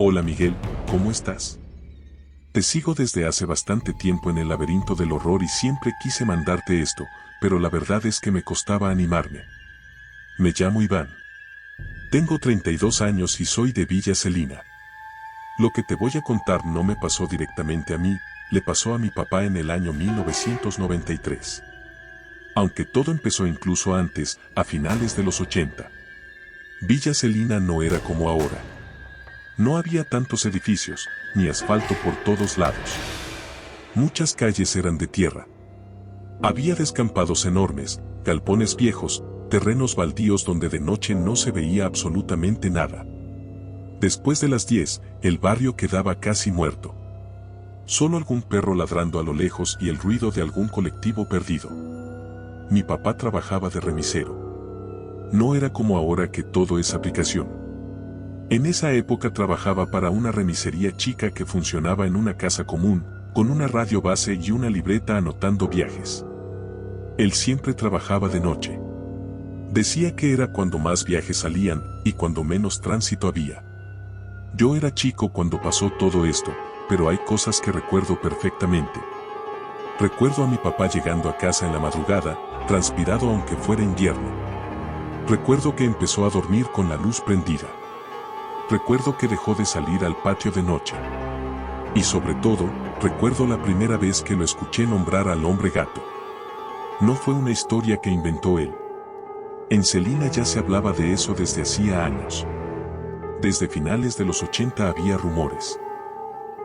Hola Miguel, ¿cómo estás? Te sigo desde hace bastante tiempo en el laberinto del horror y siempre quise mandarte esto, pero la verdad es que me costaba animarme. Me llamo Iván. Tengo 32 años y soy de Villa Celina. Lo que te voy a contar no me pasó directamente a mí, le pasó a mi papá en el año 1993. Aunque todo empezó incluso antes, a finales de los 80. Villa Celina no era como ahora. No había tantos edificios, ni asfalto por todos lados. Muchas calles eran de tierra. Había descampados enormes, galpones viejos, terrenos baldíos donde de noche no se veía absolutamente nada. Después de las 10, el barrio quedaba casi muerto. Solo algún perro ladrando a lo lejos y el ruido de algún colectivo perdido. Mi papá trabajaba de remisero. No era como ahora que todo es aplicación. En esa época trabajaba para una remisería chica que funcionaba en una casa común, con una radio base y una libreta anotando viajes. Él siempre trabajaba de noche. Decía que era cuando más viajes salían y cuando menos tránsito había. Yo era chico cuando pasó todo esto, pero hay cosas que recuerdo perfectamente. Recuerdo a mi papá llegando a casa en la madrugada, transpirado aunque fuera invierno. Recuerdo que empezó a dormir con la luz prendida. Recuerdo que dejó de salir al patio de noche. Y sobre todo, recuerdo la primera vez que lo escuché nombrar al hombre gato. No fue una historia que inventó él. En Celina ya se hablaba de eso desde hacía años. Desde finales de los 80 había rumores.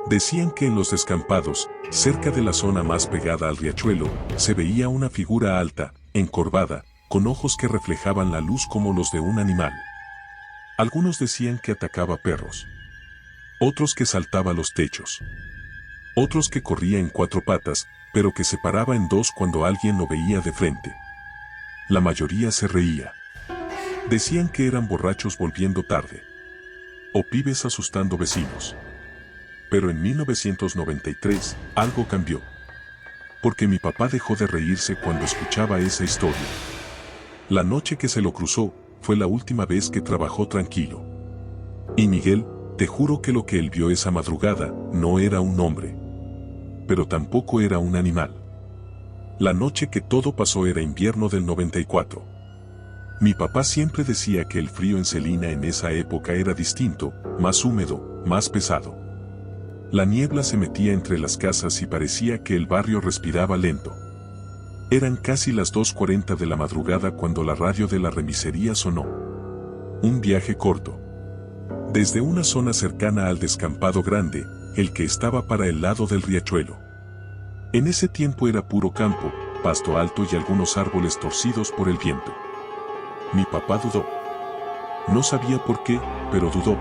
Decían que en los descampados, cerca de la zona más pegada al riachuelo, se veía una figura alta, encorvada, con ojos que reflejaban la luz como los de un animal. Algunos decían que atacaba perros. Otros que saltaba los techos. Otros que corría en 4 patas, pero que se paraba en 2 cuando alguien lo veía de frente. La mayoría se reía. Decían que eran borrachos volviendo tarde. O pibes asustando vecinos. Pero en 1993, algo cambió. Porque mi papá dejó de reírse cuando escuchaba esa historia. La noche que se lo cruzó, fue la última vez que trabajó tranquilo. Y Miguel, te juro que lo que él vio esa madrugada, no era un hombre. Pero tampoco era un animal. La noche que todo pasó era invierno del 94. Mi papá siempre decía que el frío en Celina en esa época era distinto, más húmedo, más pesado. La niebla se metía entre las casas y parecía que el barrio respiraba lento. Eran casi las 2:40 de la madrugada cuando la radio de la remisería sonó. Un viaje corto. Desde una zona cercana al descampado grande, el que estaba para el lado del riachuelo. En ese tiempo era puro campo, pasto alto y algunos árboles torcidos por el viento. Mi papá dudó. No sabía por qué, pero dudó.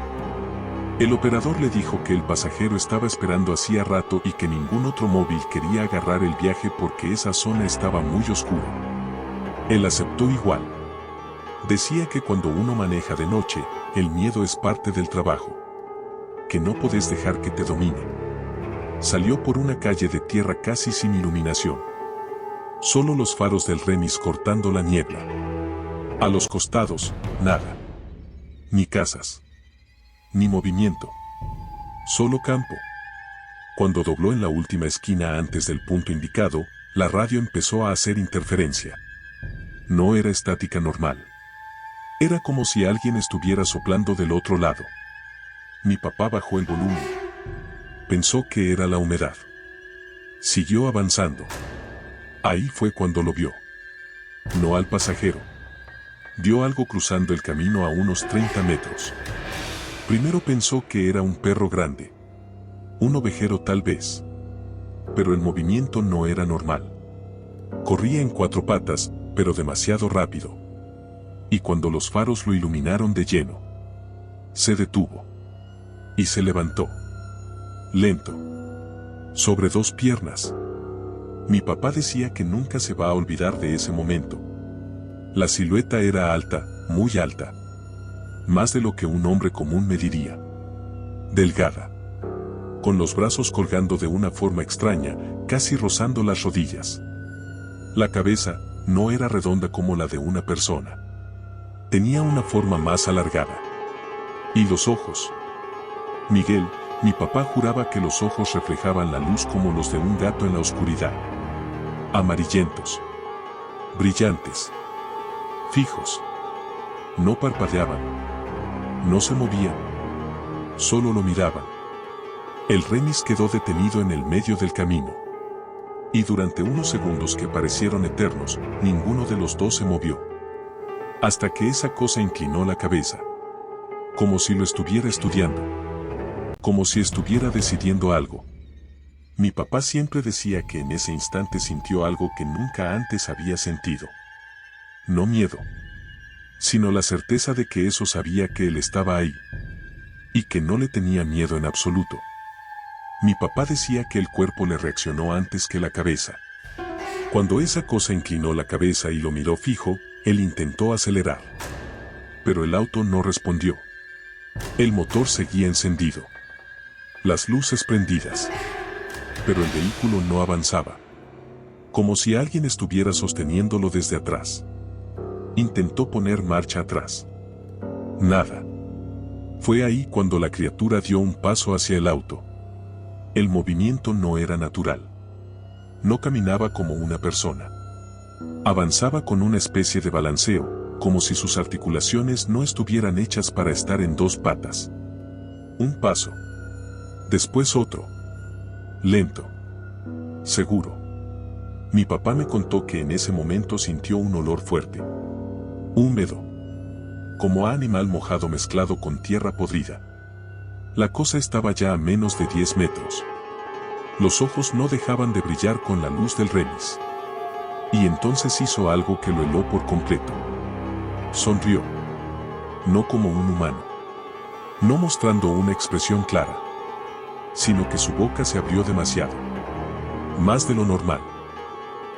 El operador le dijo que el pasajero estaba esperando hacía rato y que ningún otro móvil quería agarrar el viaje porque esa zona estaba muy oscura. Él aceptó igual. Decía que cuando uno maneja de noche, el miedo es parte del trabajo. Que no podés dejar que te domine. Salió por una calle de tierra casi sin iluminación. Solo los faros del remis cortando la niebla. A los costados, nada. Ni casas. Ni movimiento. Solo campo. Cuando dobló en la última esquina antes del punto indicado, la radio empezó a hacer interferencia. No era estática normal. Era como si alguien estuviera soplando del otro lado. Mi papá bajó el volumen. Pensó que era la humedad. Siguió avanzando. Ahí fue cuando lo vio. No al pasajero. Vio algo cruzando el camino a unos 30 metros. Primero pensó que era un perro grande. Un ovejero tal vez. Pero el movimiento no era normal. Corría en 4 patas, pero demasiado rápido. Y cuando los faros lo iluminaron de lleno, se detuvo. Y se levantó. Lento. Sobre 2 piernas. Mi papá decía que nunca se va a olvidar de ese momento. La silueta era alta, muy alta. Más de lo que un hombre común mediría. Delgada. Con los brazos colgando de una forma extraña, casi rozando las rodillas. La cabeza no era redonda como la de una persona. Tenía una forma más alargada. Y los ojos. Miguel, mi papá juraba que los ojos reflejaban la luz como los de un gato en la oscuridad. Amarillentos. Brillantes. Fijos. No parpadeaban. No se movían. Solo lo miraban. El remis quedó detenido en el medio del camino. Y durante unos segundos que parecieron eternos, ninguno de los dos se movió. Hasta que esa cosa inclinó la cabeza. Como si lo estuviera estudiando. Como si estuviera decidiendo algo. Mi papá siempre decía que en ese instante sintió algo que nunca antes había sentido. No miedo, sino la certeza de que eso sabía que él estaba ahí. Y que no le tenía miedo en absoluto. Mi papá decía que el cuerpo le reaccionó antes que la cabeza. Cuando esa cosa inclinó la cabeza y lo miró fijo, él intentó acelerar. Pero el auto no respondió. El motor seguía encendido. Las luces prendidas. Pero el vehículo no avanzaba. Como si alguien estuviera sosteniéndolo desde atrás. Intentó poner marcha atrás. Nada. Fue ahí cuando la criatura dio un paso hacia el auto. El movimiento no era natural. No caminaba como una persona. Avanzaba con una especie de balanceo, como si sus articulaciones no estuvieran hechas para estar en dos patas. Un paso. Después otro. Lento. Seguro. Mi papá me contó que en ese momento sintió un olor fuerte. Húmedo. Como a animal mojado mezclado con tierra podrida. La cosa estaba ya a menos de 10 metros. Los ojos no dejaban de brillar con la luz del remis. Y entonces hizo algo que lo heló por completo. Sonrió. No como un humano. No mostrando una expresión clara. Sino que su boca se abrió demasiado. Más de lo normal.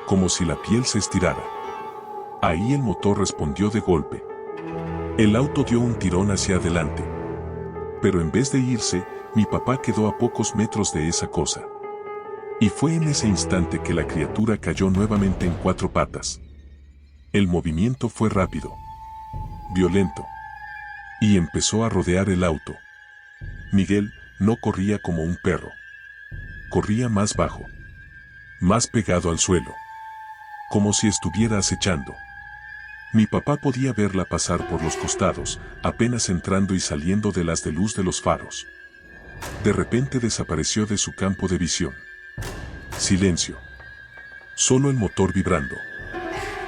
Como si la piel se estirara. Ahí el motor respondió de golpe. El auto dio un tirón hacia adelante. Pero en vez de irse, mi papá quedó a pocos metros de esa cosa. Y fue en ese instante que la criatura cayó nuevamente en 4 patas. El movimiento fue rápido. Violento. Y empezó a rodear el auto. Miguel no corría como un perro. Corría más bajo. Más pegado al suelo. Como si estuviera acechando. Mi papá podía verla pasar por los costados, apenas entrando y saliendo de las de luz de los faros. De repente desapareció de su campo de visión. Silencio. Solo el motor vibrando.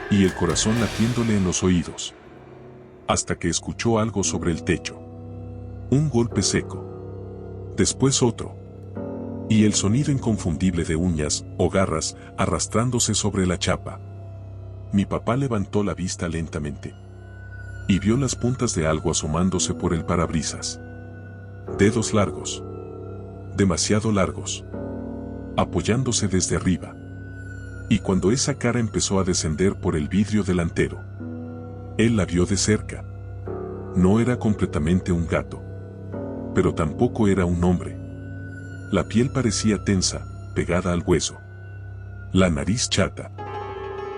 Y el corazón latiéndole en los oídos. Hasta que escuchó algo sobre el techo. Un golpe seco. Después otro. Y el sonido inconfundible de uñas o garras arrastrándose sobre la chapa. Mi papá levantó la vista lentamente. Y vio las puntas de algo asomándose por el parabrisas. Dedos largos. Demasiado largos. Apoyándose desde arriba. Y cuando esa cara empezó a descender por el vidrio delantero. Él la vio de cerca. No era completamente un gato. Pero tampoco era un hombre. La piel parecía tensa, pegada al hueso. La nariz chata.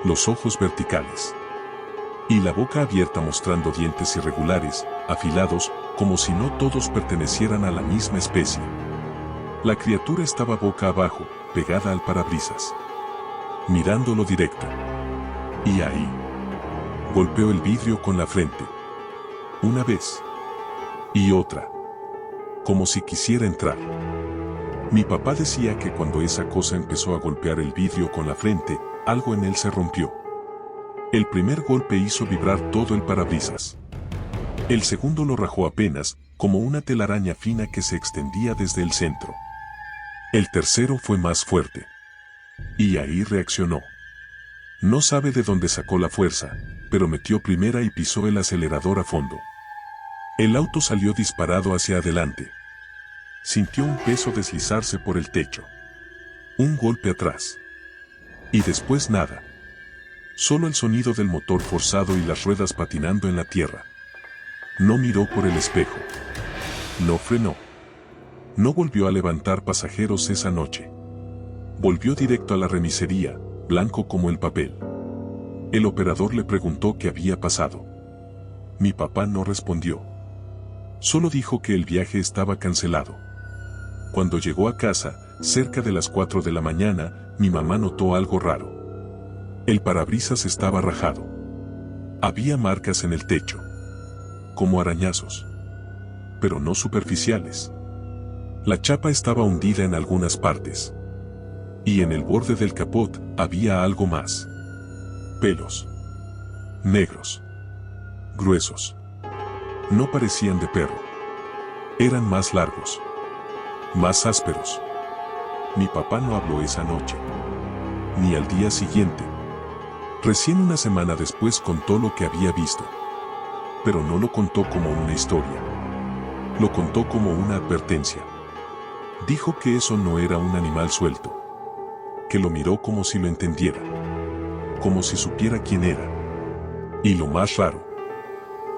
Los ojos verticales. Y la boca abierta mostrando dientes irregulares, afilados, como si no todos pertenecieran a la misma especie. La criatura estaba boca abajo, pegada al parabrisas. Mirándolo directo. Y ahí. Golpeó el vidrio con la frente. Una vez. Y otra. Como si quisiera entrar. Mi papá decía que cuando esa cosa empezó a golpear el vidrio con la frente, algo en él se rompió. El primer golpe hizo vibrar todo el parabrisas. El segundo lo rajó apenas, como una telaraña fina que se extendía desde el centro. El tercero fue más fuerte. Y ahí reaccionó. No sabe de dónde sacó la fuerza, pero metió primera y pisó el acelerador a fondo. El auto salió disparado hacia adelante. Sintió un peso deslizarse por el techo. Un golpe atrás. Y después nada. Solo el sonido del motor forzado y las ruedas patinando en la tierra. No miró por el espejo. No frenó. No volvió a levantar pasajeros esa noche. Volvió directo a la remisería, blanco como el papel. El operador le preguntó qué había pasado. Mi papá no respondió. Solo dijo que el viaje estaba cancelado. Cuando llegó a casa, cerca de las 4 de la mañana, mi mamá notó algo raro. El parabrisas estaba rajado. Había marcas en el techo, como arañazos, pero no superficiales. La chapa estaba hundida en algunas partes. Y en el borde del capot había algo más. Pelos. Negros. Gruesos. No parecían de perro. Eran más largos. Más ásperos. Mi papá no habló esa noche. Ni al día siguiente. Recién una semana después contó lo que había visto. Pero no lo contó como una historia. Lo contó como una advertencia. Dijo que eso no era un animal suelto. Que lo miró como si lo entendiera. Como si supiera quién era. Y lo más raro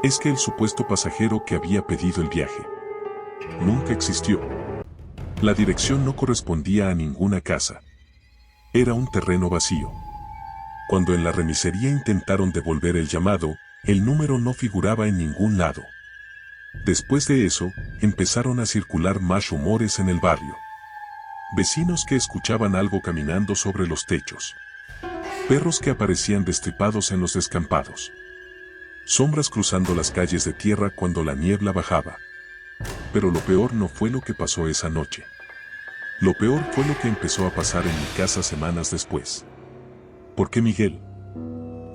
es que el supuesto pasajero que había pedido el viaje nunca existió. La dirección no correspondía a ninguna casa. Era un terreno vacío. Cuando en la remisería intentaron devolver el llamado, el número no figuraba en ningún lado. Después de eso, empezaron a circular más rumores en el barrio. Vecinos que escuchaban algo caminando sobre los techos. Perros que aparecían destripados en los descampados. Sombras cruzando las calles de tierra cuando la niebla bajaba. Pero lo peor no fue lo que pasó esa noche. Lo peor fue lo que empezó a pasar en mi casa semanas después. Porque Miguel,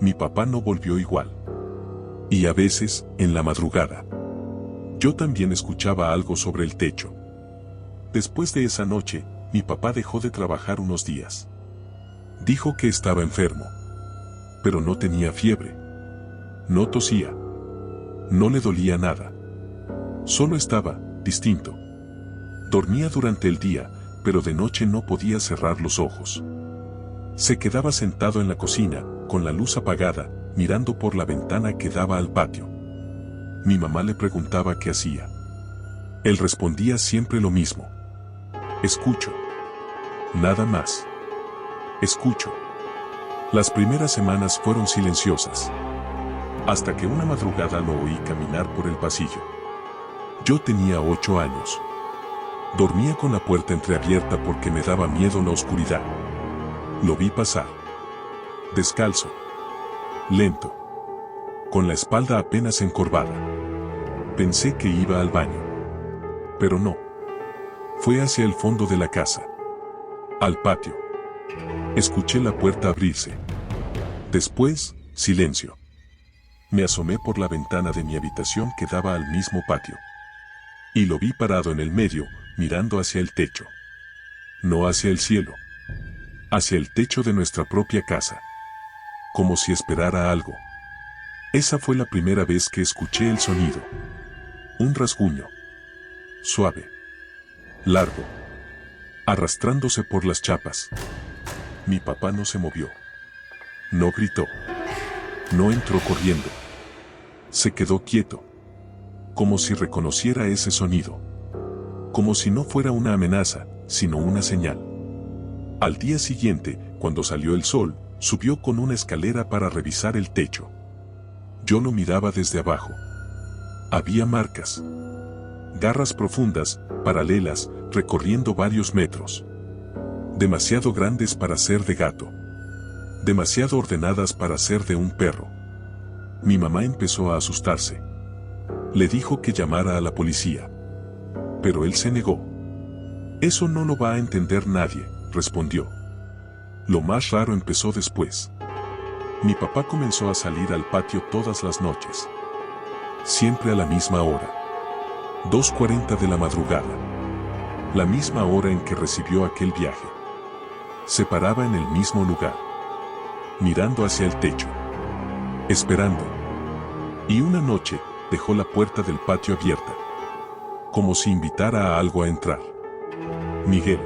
mi papá, no volvió igual. Y a veces, en la madrugada, yo también escuchaba algo sobre el techo. Después de esa noche, mi papá dejó de trabajar unos días. Dijo que estaba enfermo. Pero no tenía fiebre. No tosía. No le dolía nada. Solo estaba distinto. Dormía durante el día, pero de noche no podía cerrar los ojos. Se quedaba sentado en la cocina, con la luz apagada, mirando por la ventana que daba al patio. Mi mamá le preguntaba qué hacía. Él respondía siempre lo mismo. Escucho. Nada más. Escucho. Las primeras semanas fueron silenciosas. Hasta que una madrugada lo oí caminar por el pasillo. Yo tenía 8 años. Dormía con la puerta entreabierta porque me daba miedo la oscuridad. Lo vi pasar. Descalzo. Lento. Con la espalda apenas encorvada. Pensé que iba al baño. Pero no. Fue hacia el fondo de la casa. Al patio. Escuché la puerta abrirse. Después, silencio. Me asomé por la ventana de mi habitación que daba al mismo patio. Y lo vi parado en el medio, mirando hacia el techo. No hacia el cielo. Hacia el techo de nuestra propia casa. Como si esperara algo. Esa fue la primera vez que escuché el sonido. Un rasguño. Suave. Largo. Arrastrándose por las chapas. Mi papá no se movió. No gritó. No entró corriendo. Se quedó quieto. Como si reconociera ese sonido. Como si no fuera una amenaza, sino una señal. Al día siguiente, cuando salió el sol, subió con una escalera para revisar el techo. Yo lo miraba desde abajo. Había marcas. Garras profundas, paralelas, recorriendo varios metros. Demasiado grandes para ser de gato. Demasiado ordenadas para ser de un perro. Mi mamá empezó a asustarse. Le dijo que llamara a la policía. Pero él se negó. Eso no lo va a entender nadie, respondió. Lo más raro empezó después. Mi papá comenzó a salir al patio todas las noches. Siempre a la misma hora. 2:40 de la madrugada. La misma hora en que recibió aquel viaje. Se paraba en el mismo lugar. Mirando hacia el techo. Esperando. Y una noche, dejó la puerta del patio abierta. Como si invitara a algo a entrar. Miguel.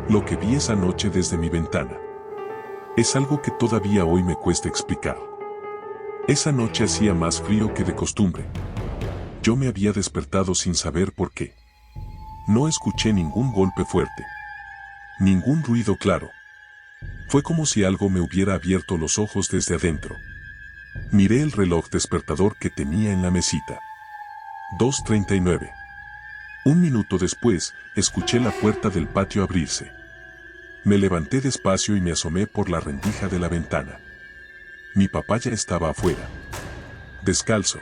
Lo que vi esa noche desde mi ventana. Es algo que todavía hoy me cuesta explicar. Esa noche hacía más frío que de costumbre. Yo me había despertado sin saber por qué. No escuché ningún golpe fuerte. Ningún ruido claro. Fue como si algo me hubiera abierto los ojos desde adentro. Miré el reloj despertador que tenía en la mesita. 2:39. Un minuto después, escuché la puerta del patio abrirse. Me levanté despacio y me asomé por la rendija de la ventana. Mi papá ya estaba afuera. Descalzo.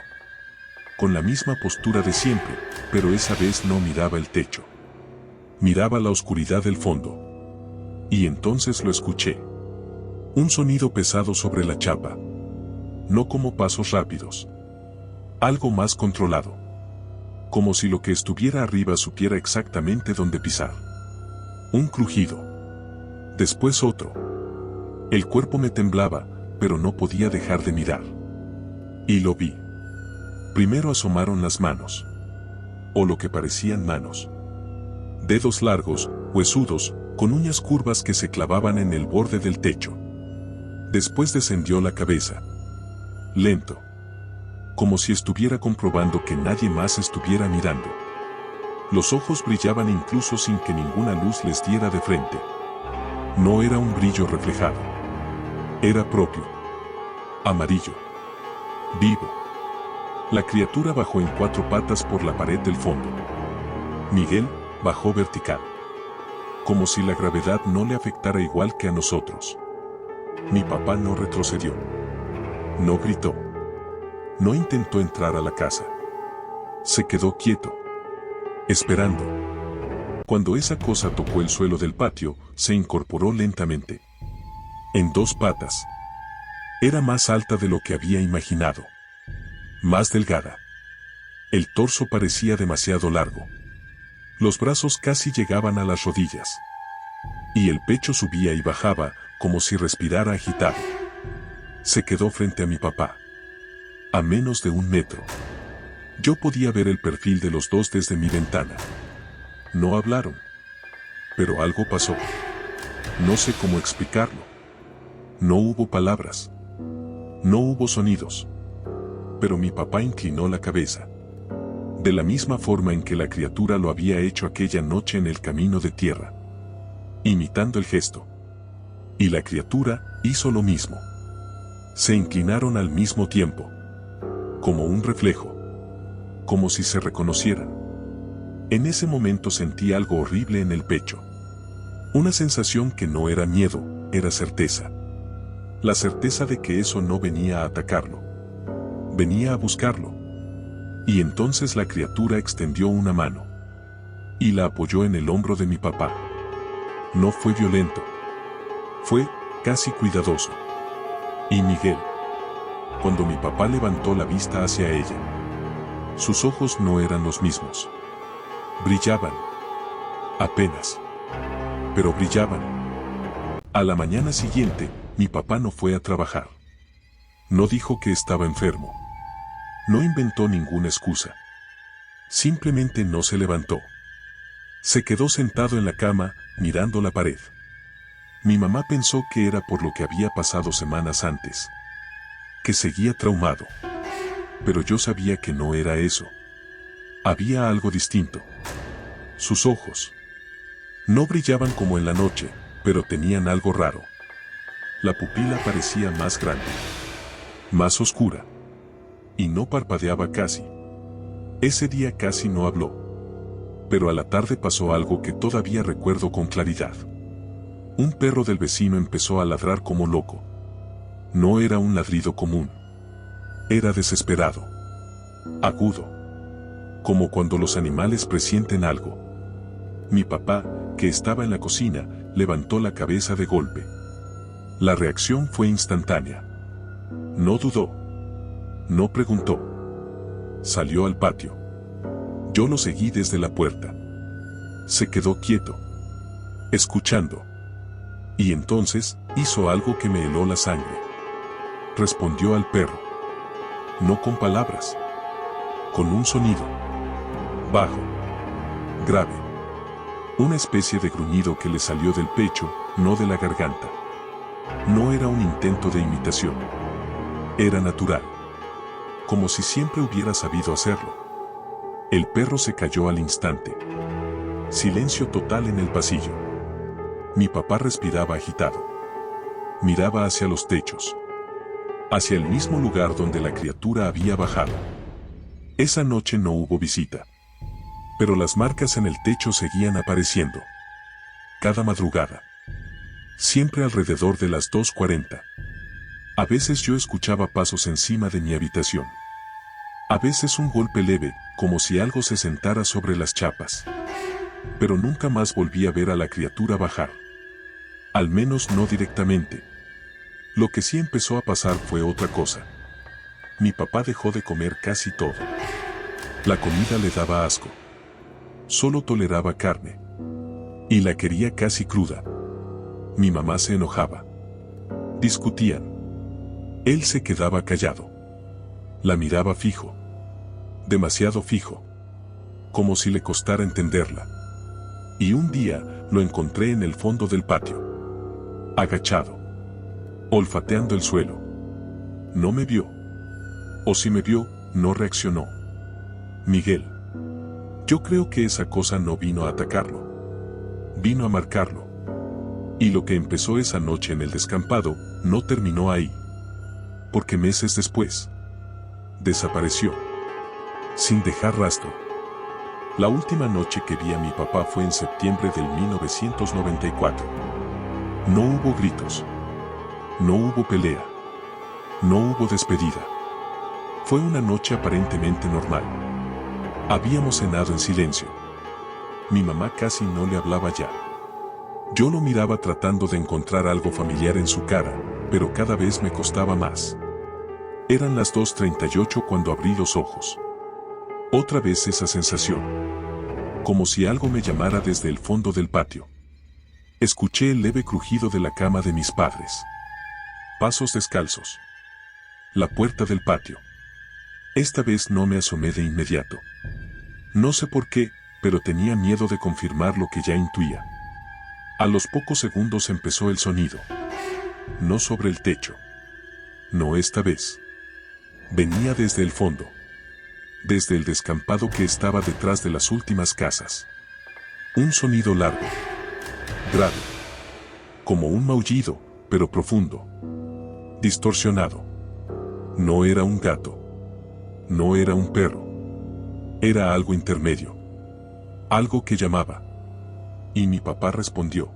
Con la misma postura de siempre, pero esa vez no miraba el techo. Miraba la oscuridad del fondo. Y entonces lo escuché. Un sonido pesado sobre la chapa. No como pasos rápidos. Algo más controlado. Como si lo que estuviera arriba supiera exactamente dónde pisar. Un crujido. Después otro. El cuerpo me temblaba, pero no podía dejar de mirar. Y lo vi. Primero asomaron las manos. O lo que parecían manos. Dedos largos, huesudos, con uñas curvas que se clavaban en el borde del techo. Después descendió la cabeza. Lento. Como si estuviera comprobando que nadie más estuviera mirando. Los ojos brillaban incluso sin que ninguna luz les diera de frente. No era un brillo reflejado. Era propio. Amarillo. Vivo. La criatura bajó en 4 patas por la pared del fondo. Miguel bajó vertical. Como si la gravedad no le afectara igual que a nosotros. Mi papá no retrocedió. No gritó. No intentó entrar a la casa. Se quedó quieto. Esperando. Cuando esa cosa tocó el suelo del patio, se incorporó lentamente. En 2 patas. Era más alta de lo que había imaginado. Más delgada. El torso parecía demasiado largo. Los brazos casi llegaban a las rodillas. Y el pecho subía y bajaba, como si respirara agitado. Se quedó frente a mi papá. A menos de 1 metro. Yo podía ver el perfil de los dos desde mi ventana. No hablaron. Pero algo pasó. No sé cómo explicarlo. No hubo palabras. No hubo sonidos. Pero mi papá inclinó la cabeza. De la misma forma en que la criatura lo había hecho aquella noche en el camino de tierra. Imitando el gesto. Y la criatura hizo lo mismo. Se inclinaron al mismo tiempo. Como un reflejo. Como si se reconocieran. En ese momento sentí algo horrible en el pecho. Una sensación que no era miedo, era certeza. La certeza de que eso no venía a atacarlo. Venía a buscarlo. Y entonces la criatura extendió una mano. Y la apoyó en el hombro de mi papá. No fue violento. Fue casi cuidadoso. Y Miguel. Cuando mi papá levantó la vista hacia ella. Sus ojos no eran los mismos. Brillaban. Apenas. Pero brillaban. A la mañana siguiente, mi papá no fue a trabajar. No dijo que estaba enfermo. No inventó ninguna excusa. Simplemente no se levantó. Se quedó sentado en la cama, mirando la pared. Mi mamá pensó que era por lo que había pasado semanas antes. Que seguía traumado. Pero yo sabía que no era eso. Había algo distinto. Sus ojos. No brillaban como en la noche, pero tenían algo raro. La pupila parecía más grande. Más oscura. Y no parpadeaba casi. Ese día casi no habló. Pero a la tarde pasó algo que todavía recuerdo con claridad. Un perro del vecino empezó a ladrar como loco. No era un ladrido común. Era desesperado. Agudo. Como cuando los animales presienten algo. Mi papá, que estaba en la cocina, levantó la cabeza de golpe. La reacción fue instantánea. No dudó. No preguntó. Salió al patio. Yo lo seguí desde la puerta. Se quedó quieto. Escuchando. Y entonces, hizo algo que me heló la sangre. Respondió al perro. No con palabras. Con un sonido. Bajo. Grave. Una especie de gruñido que le salió del pecho, no de la garganta. No era un intento de imitación. Era natural. Como si siempre hubiera sabido hacerlo. El perro se cayó al instante. Silencio total en el pasillo. Mi papá respiraba agitado. Miraba hacia los techos. Hacia el mismo lugar donde la criatura había bajado. Esa noche no hubo visita. Pero las marcas en el techo seguían apareciendo. Cada madrugada. Siempre alrededor de las 2:40. A veces yo escuchaba pasos encima de mi habitación. A veces un golpe leve, como si algo se sentara sobre las chapas. Pero nunca más volví a ver a la criatura bajar. Al menos no directamente. Lo que sí empezó a pasar fue otra cosa. Mi papá dejó de comer casi todo. La comida le daba asco. Solo toleraba carne. Y la quería casi cruda. Mi mamá se enojaba. Discutían. Él se quedaba callado. La miraba fijo. Demasiado fijo. Como si le costara entenderla. Y un día, lo encontré en el fondo del patio. Agachado. Olfateando el suelo. No me vio. O si me vio, no reaccionó. Miguel. Yo creo que esa cosa no vino a atacarlo. Vino a marcarlo. Y lo que empezó esa noche en el descampado, no terminó ahí. Porque meses después, desapareció. Sin dejar rastro. La última noche que vi a mi papá fue en septiembre del 1994. No hubo gritos. No hubo pelea. No hubo despedida. Fue una noche aparentemente normal. Habíamos cenado en silencio. Mi mamá casi no le hablaba ya. Yo lo miraba tratando de encontrar algo familiar en su cara, pero cada vez me costaba más. Eran las 2:38 cuando abrí los ojos. Otra vez esa sensación. Como si algo me llamara desde el fondo del patio. Escuché el leve crujido de la cama de mis padres. Pasos descalzos. La puerta del patio. Esta vez no me asomé de inmediato. No sé por qué, pero tenía miedo de confirmar lo que ya intuía. A los pocos segundos empezó el sonido. No sobre el techo. No esta vez. Venía desde el fondo. Desde el descampado que estaba detrás de las últimas casas. Un sonido largo. Grave. Como un maullido, pero profundo. Distorsionado. No era un gato. No era un perro. Era algo intermedio. Algo que llamaba. Y mi papá respondió.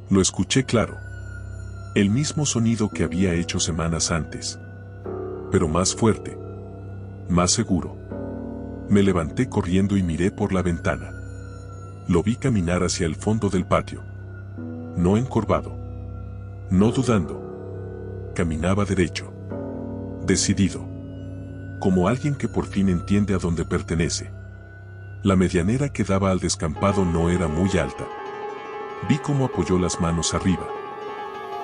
Lo escuché claro. El mismo sonido que había hecho semanas antes. Pero más fuerte. Más seguro. Me levanté corriendo y miré por la ventana. Lo vi caminar hacia el fondo del patio. No encorvado. No dudando. Caminaba derecho. Decidido. Como alguien que por fin entiende a dónde pertenece. La medianera que daba al descampado no era muy alta. Vi cómo apoyó las manos arriba.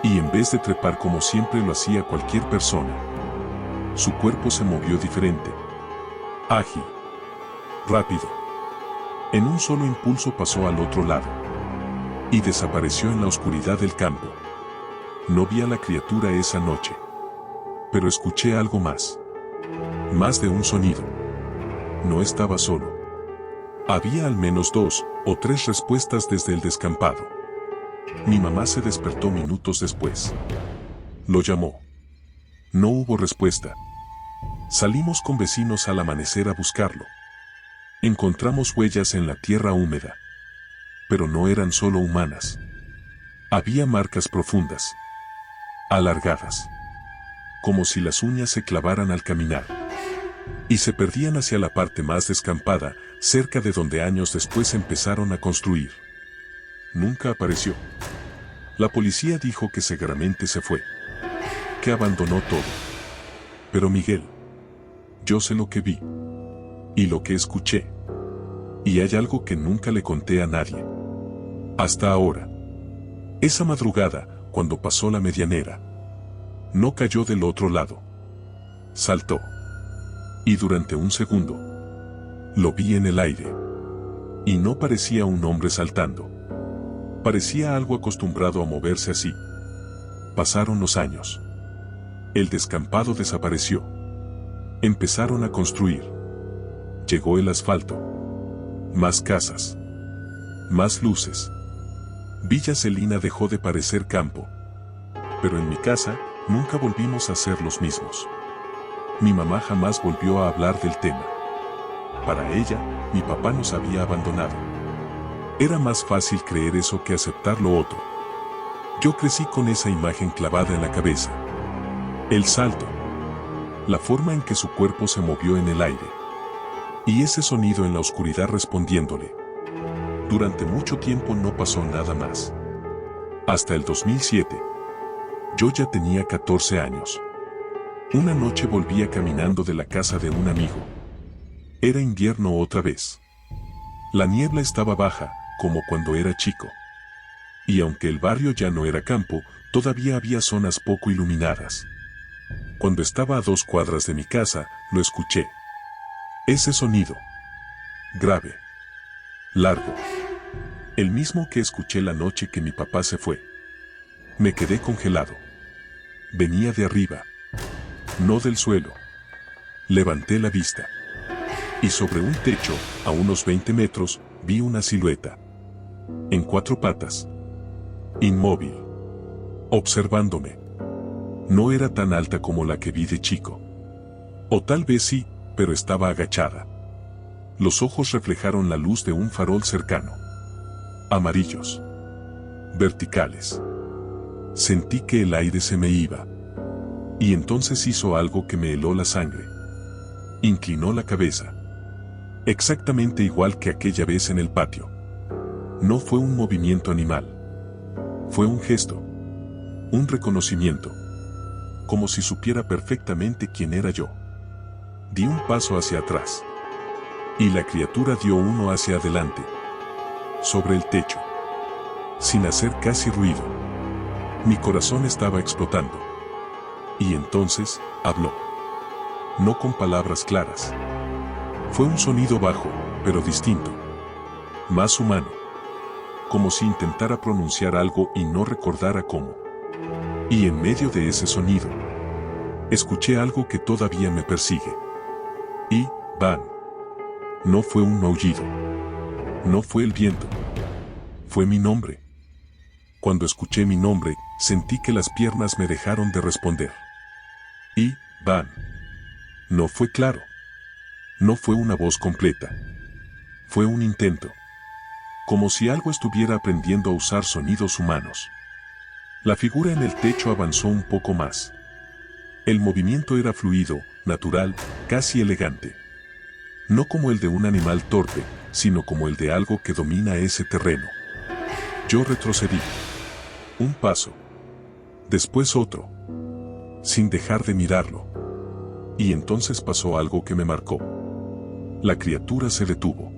Y en vez de trepar como siempre lo hacía cualquier persona, su cuerpo se movió diferente. Ágil. Rápido. En un solo impulso pasó al otro lado. Y desapareció en la oscuridad del campo. No vi a la criatura esa noche. Pero escuché algo más. Más de un sonido. No estaba solo. Había al menos 2 o 3 respuestas desde el descampado. Mi mamá se despertó minutos después. Lo llamó. No hubo respuesta. Salimos con vecinos al amanecer a buscarlo. Encontramos huellas en la tierra húmeda. Pero no eran solo humanas. Había marcas profundas. Alargadas. Como si las uñas se clavaran al caminar. Y se perdían hacia la parte más descampada, cerca de donde años después empezaron a construir. Nunca apareció. La policía dijo que seguramente se fue. Que abandonó todo. Pero Miguel, yo sé lo que vi. Y lo que escuché. Y hay algo que nunca le conté a nadie. Hasta ahora. Esa madrugada, cuando pasó la medianera. No cayó del otro lado. Saltó. Y durante un segundo, lo vi en el aire. Y no parecía un hombre saltando. Parecía algo acostumbrado a moverse así. Pasaron los años. El descampado desapareció. Empezaron a construir. Llegó el asfalto. Más casas. Más luces. Villa Celina dejó de parecer campo. Pero en mi casa, nunca volvimos a ser los mismos. Mi mamá jamás volvió a hablar del tema. Para ella, mi papá nos había abandonado. Era más fácil creer eso que aceptar lo otro. Yo crecí con esa imagen clavada en la cabeza. El salto. La forma en que su cuerpo se movió en el aire. Y ese sonido en la oscuridad respondiéndole. Durante mucho tiempo no pasó nada más. Hasta el 2007. Yo ya tenía 14 años. Una noche volvía caminando de la casa de un amigo. Era invierno otra vez. La niebla estaba baja, como cuando era chico. Y aunque el barrio ya no era campo, todavía había zonas poco iluminadas. Cuando estaba a 2 cuadras de mi casa, lo escuché. Ese sonido. Grave. Largo. El mismo que escuché la noche que mi papá se fue. Me quedé congelado. Venía de arriba. No del suelo. Levanté la vista. Y sobre un techo, a unos 20 metros, vi una silueta. En 4 patas. Inmóvil. Observándome. No era tan alta como la que vi de chico. O tal vez sí, pero estaba agachada. Los ojos reflejaron la luz de un farol cercano. Amarillos. Verticales. Sentí que el aire se me iba. Y entonces hizo algo que me heló la sangre. Inclinó la cabeza. Exactamente igual que aquella vez en el patio. No fue un movimiento animal. Fue un gesto. Un reconocimiento. Como si supiera perfectamente quién era yo. Di un paso hacia atrás. Y la criatura dio uno hacia adelante. Sobre el techo. Sin hacer casi ruido. Mi corazón estaba explotando. Y entonces, habló. No con palabras claras. Fue un sonido bajo, pero distinto. Más humano. Como si intentara pronunciar algo y no recordara cómo. Y en medio de ese sonido, escuché algo que todavía me persigue. Y, Van. No fue un maullido. No fue el viento. Fue mi nombre. Cuando escuché mi nombre, sentí que las piernas me dejaron de responder. Y, Van. No fue claro. No fue una voz completa. Fue un intento. Como si algo estuviera aprendiendo a usar sonidos humanos. La figura en el techo avanzó un poco más. El movimiento era fluido, natural, casi elegante. No como el de un animal torpe, sino como el de algo que domina ese terreno. Yo retrocedí. Un paso. Después otro. Sin dejar de mirarlo. Y entonces pasó algo que me marcó. La criatura se detuvo.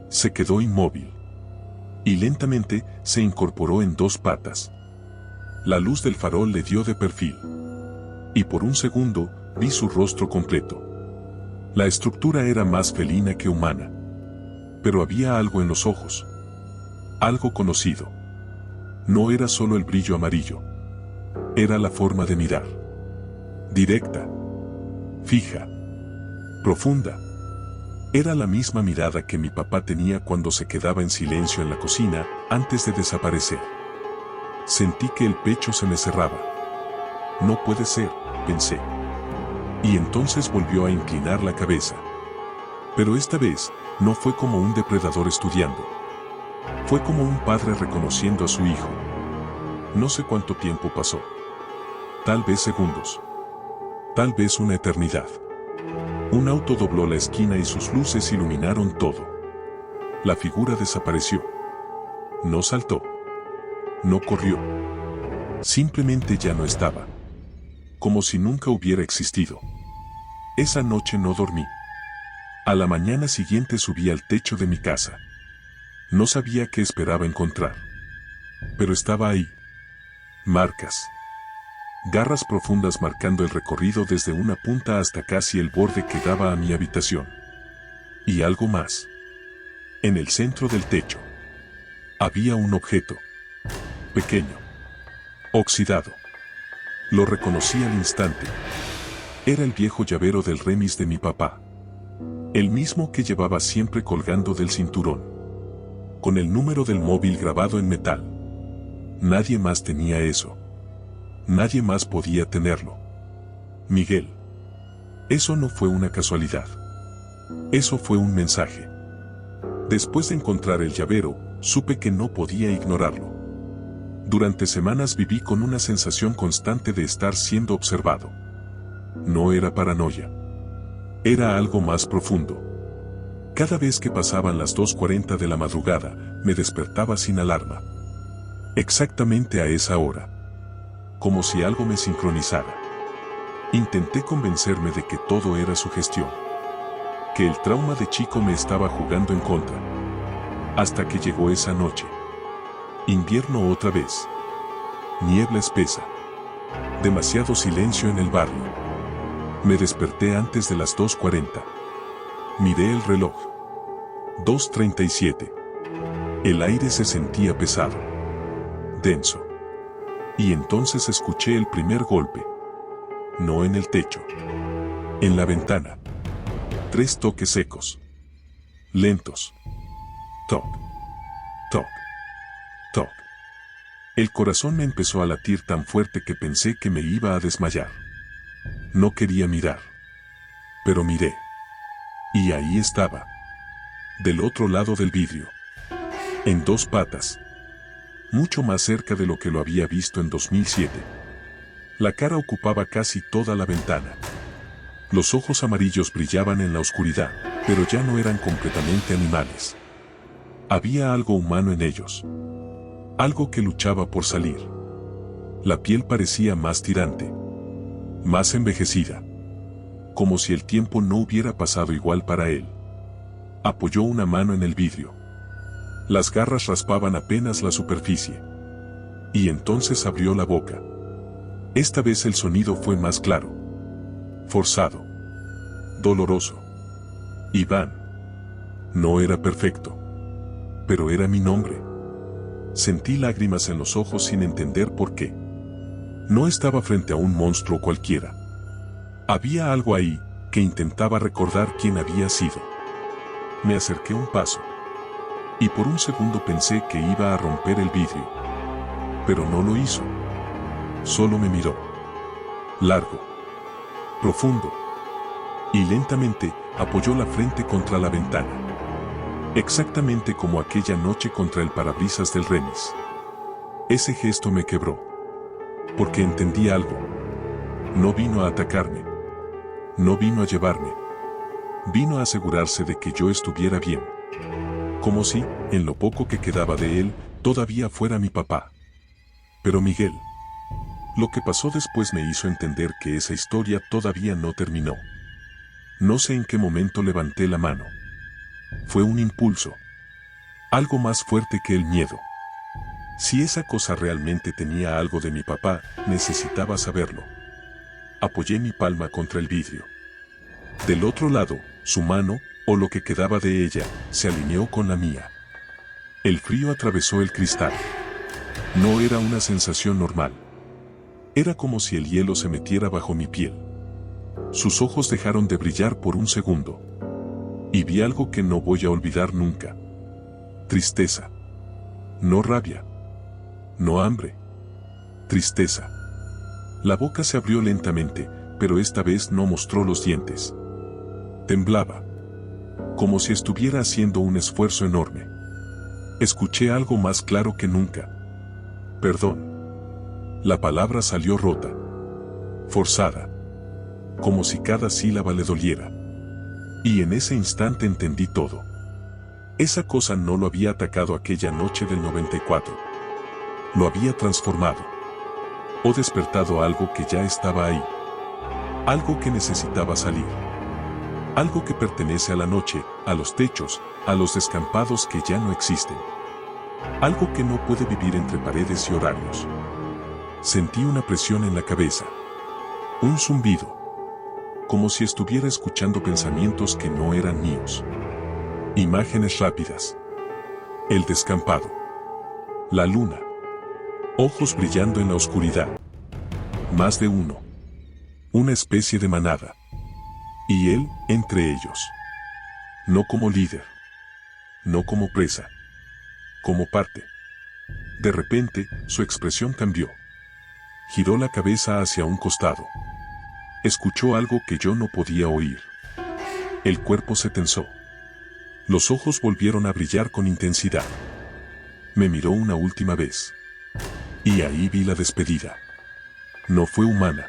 Se quedó inmóvil. Y lentamente se incorporó en 2 patas. La luz del farol le dio de perfil. Y por un segundo vi su rostro completo. La estructura era más felina que humana. Pero había algo en los ojos. Algo conocido. No era solo el brillo amarillo. Era la forma de mirar. Directa. Fija. Profunda. Era la misma mirada que mi papá tenía cuando se quedaba en silencio en la cocina, antes de desaparecer. Sentí que el pecho se me cerraba. No puede ser, pensé. Y entonces volvió a inclinar la cabeza. Pero esta vez, no fue como un depredador estudiando. Fue como un padre reconociendo a su hijo. No sé cuánto tiempo pasó. Tal vez segundos. Tal vez una eternidad. Un auto dobló la esquina y sus luces iluminaron todo. La figura desapareció. No saltó. No corrió. Simplemente ya no estaba. Como si nunca hubiera existido. Esa noche no dormí. A la mañana siguiente subí al techo de mi casa. No sabía qué esperaba encontrar. Pero estaba ahí. Marcas. Garras profundas marcando el recorrido desde una punta hasta casi el borde que daba a mi habitación. Y algo más. En el centro del techo. Había un objeto. Pequeño. Oxidado. Lo reconocí al instante. Era el viejo llavero del remis de mi papá. El mismo que llevaba siempre colgando del cinturón. Con el número del móvil grabado en metal. Nadie más tenía eso. Nadie más podía tenerlo. Miguel. Eso no fue una casualidad. Eso fue un mensaje. Después de encontrar el llavero, supe que no podía ignorarlo. Durante semanas viví con una sensación constante de estar siendo observado. No era paranoia. Era algo más profundo. Cada vez que pasaban las 2:40 de la madrugada, me despertaba sin alarma. Exactamente a esa hora. Como si algo me sincronizara. Intenté convencerme de que todo era sugestión. Que el trauma de chico me estaba jugando en contra. Hasta que llegó esa noche. Invierno otra vez. Niebla espesa. Demasiado silencio en el barrio. Me desperté antes de las 2:40. Miré el reloj. 2:37. El aire se sentía pesado. Denso. Y entonces escuché el primer golpe. No en el techo. En la ventana. 3 toques secos. Lentos. Toc. Toc. Toc. El corazón me empezó a latir tan fuerte que pensé que me iba a desmayar. No quería mirar. Pero miré. Y ahí estaba. Del otro lado del vidrio. En 2 patas. Mucho más cerca de lo que lo había visto en 2007. La cara ocupaba casi toda la ventana. Los ojos amarillos brillaban en la oscuridad, pero ya no eran completamente animales. Había algo humano en ellos. Algo que luchaba por salir. La piel parecía más tirante. Más envejecida. Como si el tiempo no hubiera pasado igual para él. Apoyó una mano en el vidrio. Las garras raspaban apenas la superficie. Y entonces abrió la boca. Esta vez el sonido fue más claro. Forzado. Doloroso. Iván. No era perfecto. Pero era mi nombre. Sentí lágrimas en los ojos sin entender por qué. No estaba frente a un monstruo cualquiera. Había algo ahí, que intentaba recordar quién había sido. Me acerqué un paso. Y por un segundo pensé que iba a romper el vidrio. Pero no lo hizo. Solo me miró. Largo. Profundo. Y lentamente, apoyó la frente contra la ventana. Exactamente como aquella noche contra el parabrisas del remis. Ese gesto me quebró. Porque entendí algo. No vino a atacarme. No vino a llevarme. Vino a asegurarse de que yo estuviera bien. Como si, en lo poco que quedaba de él, todavía fuera mi papá. Pero Miguel. Lo que pasó después me hizo entender que esa historia todavía no terminó. No sé en qué momento levanté la mano. Fue un impulso. Algo más fuerte que el miedo. Si esa cosa realmente tenía algo de mi papá, necesitaba saberlo. Apoyé mi palma contra el vidrio. Del otro lado, su mano, o lo que quedaba de ella, se alineó con la mía. El frío atravesó el cristal. No era una sensación normal. Era como si el hielo se metiera bajo mi piel. Sus ojos dejaron de brillar por un segundo. Y vi algo que no voy a olvidar nunca. Tristeza. No rabia. No hambre. Tristeza. La boca se abrió lentamente, pero esta vez no mostró los dientes. Temblaba. Como si estuviera haciendo un esfuerzo enorme. Escuché algo más claro que nunca. Perdón. La palabra salió rota. Forzada. Como si cada sílaba le doliera. Y en ese instante entendí todo. Esa cosa no lo había atacado aquella noche del 94. Lo había transformado. O despertado algo que ya estaba ahí. Algo que necesitaba salir. Algo que pertenece a la noche, a los techos, a los descampados que ya no existen. Algo que no puede vivir entre paredes y horarios. Sentí una presión en la cabeza. Un zumbido. Como si estuviera escuchando pensamientos que no eran míos. Imágenes rápidas. El descampado. La luna. Ojos brillando en la oscuridad. Más de uno. Una especie de manada. Y él, entre ellos. No como líder. No como presa. Como parte. De repente, su expresión cambió. Giró la cabeza hacia un costado. Escuchó algo que yo no podía oír. El cuerpo se tensó. Los ojos volvieron a brillar con intensidad. Me miró una última vez. Y ahí vi la despedida. No fue humana,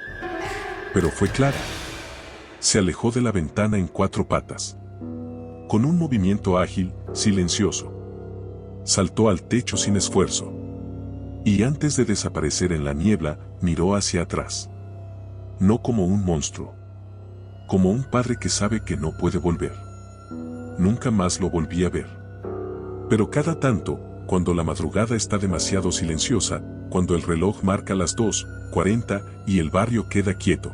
pero fue clara. Se alejó de la ventana en 4 patas. Con un movimiento ágil, silencioso. Saltó al techo sin esfuerzo. Y antes de desaparecer en la niebla, miró hacia atrás. No como un monstruo. Como un padre que sabe que no puede volver. Nunca más lo volví a ver. Pero cada tanto, cuando la madrugada está demasiado silenciosa, cuando el reloj marca las 2:40 y el barrio queda quieto,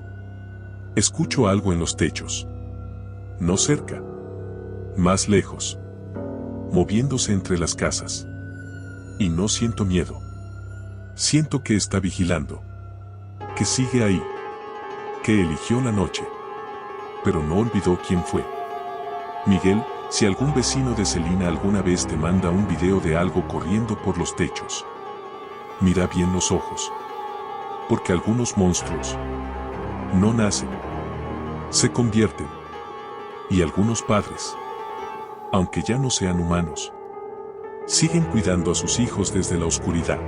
escucho algo en los techos. No cerca. Más lejos. Moviéndose entre las casas. Y no siento miedo. Siento que está vigilando. Que sigue ahí. Que eligió la noche. Pero no olvidó quién fue. Miguel, si algún vecino de Celina alguna vez te manda un video de algo corriendo por los techos, mira bien los ojos. Porque algunos monstruos no nacen, se convierten. Y algunos padres, aunque ya no sean humanos, siguen cuidando a sus hijos desde la oscuridad.